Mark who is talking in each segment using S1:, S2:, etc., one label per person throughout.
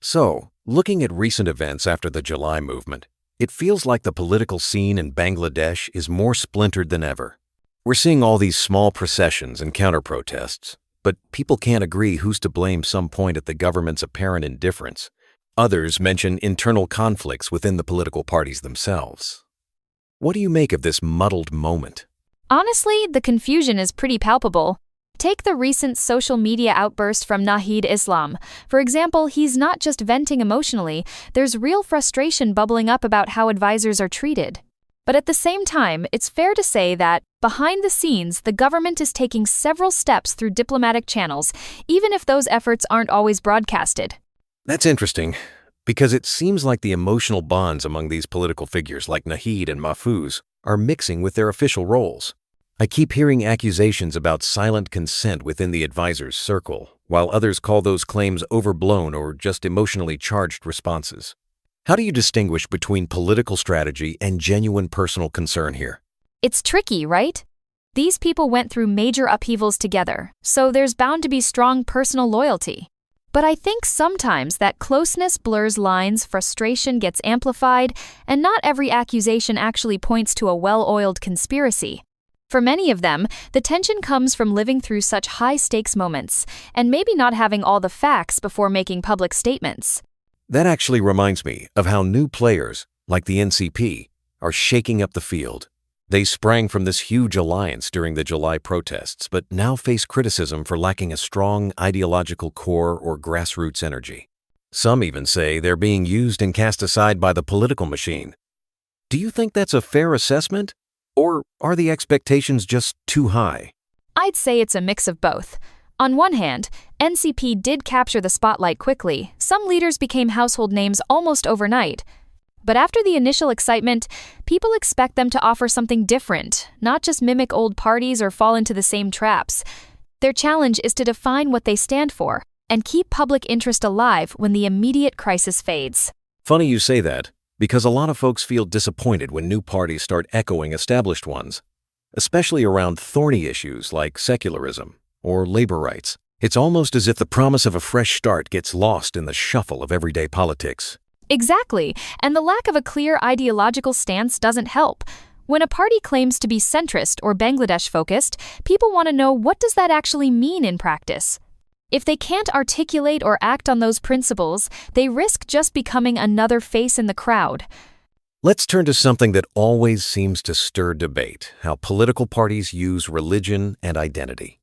S1: So, looking at recent events after the July movement, it feels like the political scene in Bangladesh is more splintered than ever. We're seeing all these small processions and counter-protests, but people can't agree who's to blame some point at the government's apparent indifference. Others mention internal conflicts within the political parties themselves. What do you make of this muddled moment?
S2: Honestly, the confusion is pretty palpable. Take the recent social media outburst from Nahid Islam. For example, he's not just venting emotionally, there's real frustration bubbling up about how advisors are treated. But at the same time, it's fair to say that, behind the scenes, the government is taking several steps through diplomatic channels, even if those efforts aren't always broadcasted.
S1: That's interesting, because it seems like the emotional bonds among these political figures like Nahid and Mahfuz are mixing with their official roles. I keep hearing accusations about silent consent within the advisor's circle, while others call those claims overblown or just emotionally charged responses. How do you distinguish between political strategy and genuine personal concern here?
S2: It's tricky, right? These people went through major upheavals together, so there's bound to be strong personal loyalty. But I think sometimes that closeness blurs lines, frustration gets amplified, and not every accusation actually points to a well-oiled conspiracy. For many of them, the tension comes from living through such high-stakes moments, and maybe not having all the facts before making public statements.
S1: That actually reminds me of how new players, like the NCP, are shaking up the field. They sprang from this huge alliance during the July protests, but now face criticism for lacking a strong ideological core or grassroots energy. Some even say they're being used and cast aside by the political machine. Do you think that's a fair assessment? Or are the expectations just too high?
S2: I'd say it's a mix of both. On one hand, NCP did capture the spotlight quickly. Some leaders became household names almost overnight. But after the initial excitement, people expect them to offer something different, not just mimic old parties or fall into the same traps. Their challenge is to define what they stand for and keep public interest alive when the immediate crisis fades.
S1: Funny you say that, because a lot of folks feel disappointed when new parties start echoing established ones, especially around thorny issues like secularism or labor rights. It's almost as if the promise of a fresh start gets lost in the shuffle of everyday politics.
S2: Exactly, and the lack of a clear ideological stance doesn't help. When a party claims to be centrist or Bangladesh-focused, people want to know, what does that actually mean in practice? If they can't articulate or act on those principles, they risk just becoming another face in the crowd.
S1: Let's turn to something that always seems to stir debate: how political parties use religion and identity.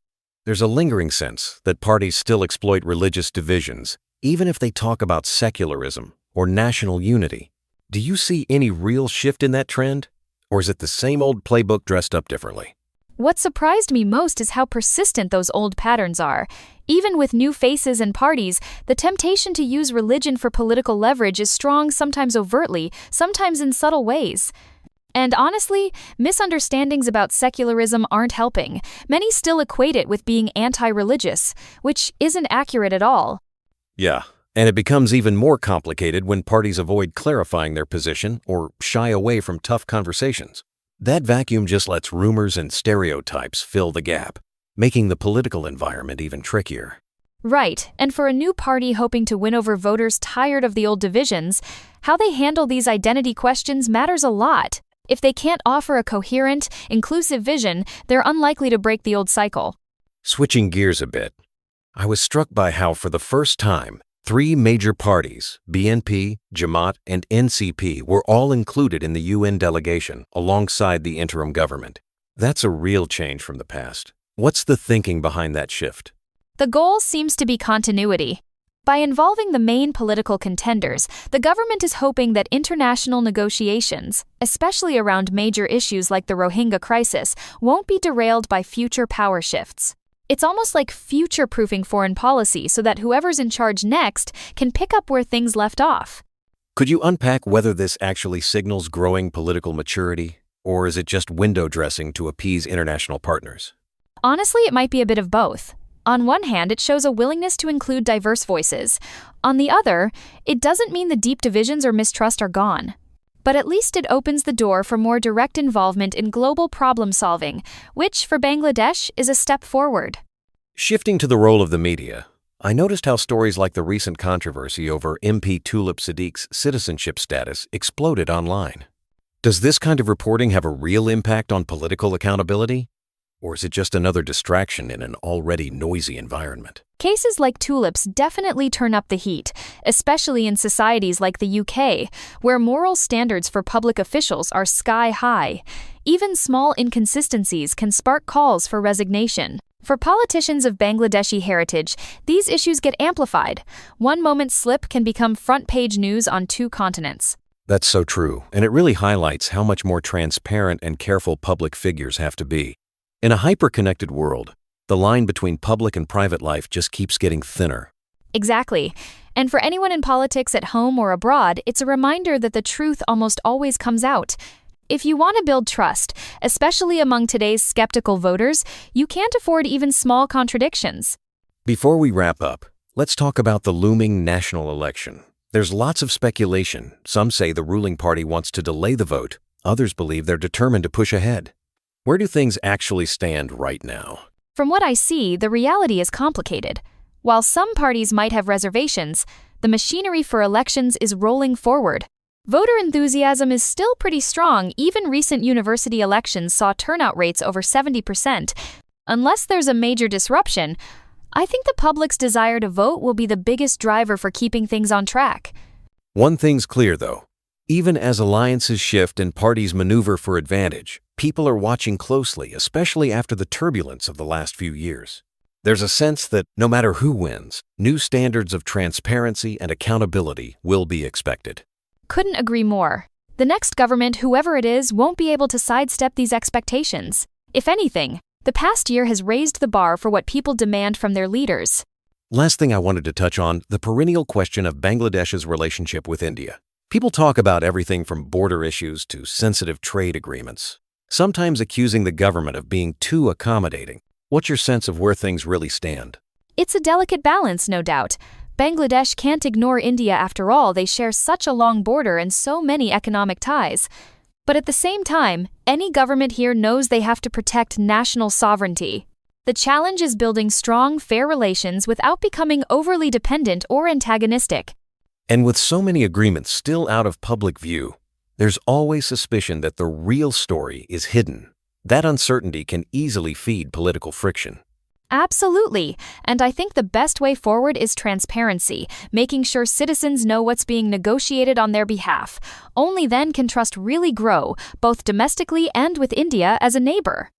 S1: There's a lingering sense that parties still exploit religious divisions, even if they talk about secularism or national unity. Do you see any real shift in that trend? Or is it the same old playbook dressed up differently?
S2: What surprised me most is how persistent those old patterns are. Even with new faces and parties, the temptation to use religion for political leverage is strong, sometimes overtly, sometimes in subtle ways. And honestly, misunderstandings about secularism aren't helping. Many still equate it with being anti-religious, which isn't accurate at all.
S1: Yeah, and it becomes even more complicated when parties avoid clarifying their position or shy away from tough conversations. That vacuum just lets rumors and stereotypes fill the gap, making the political environment even trickier.
S2: Right, and for a new party hoping to win over voters tired of the old divisions, how they handle these identity questions matters a lot. If they can't offer a coherent, inclusive vision, they're unlikely to break the old cycle.
S1: Switching gears a bit, I was struck by how, for the first time, three major parties, BNP, Jamaat, and NCP, were all included in the UN delegation alongside the interim government. That's a real change from the past. What's the thinking behind that shift?
S2: The goal seems to be continuity. By involving the main political contenders, the government is hoping that international negotiations, especially around major issues like the Rohingya crisis, won't be derailed by future power shifts. It's almost like future-proofing foreign policy so that whoever's in charge next can pick up where things left off.
S1: Could you unpack whether this actually signals growing political maturity, or is it just window dressing to appease international partners?
S2: Honestly, it might be a bit of both. On one hand, it shows a willingness to include diverse voices. On the other, it doesn't mean the deep divisions or mistrust are gone. But at least it opens the door for more direct involvement in global problem-solving, which, for Bangladesh, is a step forward.
S1: Shifting to the role of the media, I noticed how stories like the recent controversy over MP Tulip Siddique's citizenship status exploded online. Does this kind of reporting have a real impact on political accountability? Or is it just another distraction in an already noisy environment?
S2: Cases like Tulip's definitely turn up the heat, especially in societies like the UK, where moral standards for public officials are sky high. Even small inconsistencies can spark calls for resignation. For politicians of Bangladeshi heritage, these issues get amplified. One moment's slip can become front-page news on two continents.
S1: That's so true, and it really highlights how much more transparent and careful public figures have to be. In a hyper-connected world, the line between public and private life just keeps getting thinner.
S2: Exactly. And for anyone in politics at home or abroad, it's a reminder that the truth almost always comes out. If you want to build trust, especially among today's skeptical voters, you can't afford even small contradictions.
S1: Before we wrap up, let's talk about the looming national election. There's lots of speculation. Some say the ruling party wants to delay the vote. Others believe they're determined to push ahead. Where do things actually stand right now?
S2: From what I see, the reality is complicated. While some parties might have reservations, the machinery for elections is rolling forward. Voter enthusiasm is still pretty strong. Even recent university elections saw turnout rates over 70%. Unless there's a major disruption, I think the public's desire to vote will be the biggest driver for keeping things on track.
S1: One thing's clear, though. Even as alliances shift and parties maneuver for advantage, people are watching closely, especially after the turbulence of the last few years. There's a sense that no matter who wins, new standards of transparency and accountability will be expected.
S2: Couldn't agree more. The next government, whoever it is, won't be able to sidestep these expectations. If anything, the past year has raised the bar for what people demand from their leaders.
S1: Last thing I wanted to touch on, the perennial question of Bangladesh's relationship with India. People talk about everything from border issues to sensitive trade agreements, sometimes accusing the government of being too accommodating. What's your sense of where things really stand?
S2: It's a delicate balance, no doubt. Bangladesh can't ignore India after all. They share such a long border and so many economic ties. But at the same time, any government here knows they have to protect national sovereignty. The challenge is building strong, fair relations without becoming overly dependent or antagonistic.
S1: And with so many agreements still out of public view, there's always suspicion that the real story is hidden. That uncertainty can easily feed political friction.
S2: Absolutely. And I think the best way forward is transparency, making sure citizens know what's being negotiated on their behalf. Only then can trust really grow, both domestically and with India as a neighbor.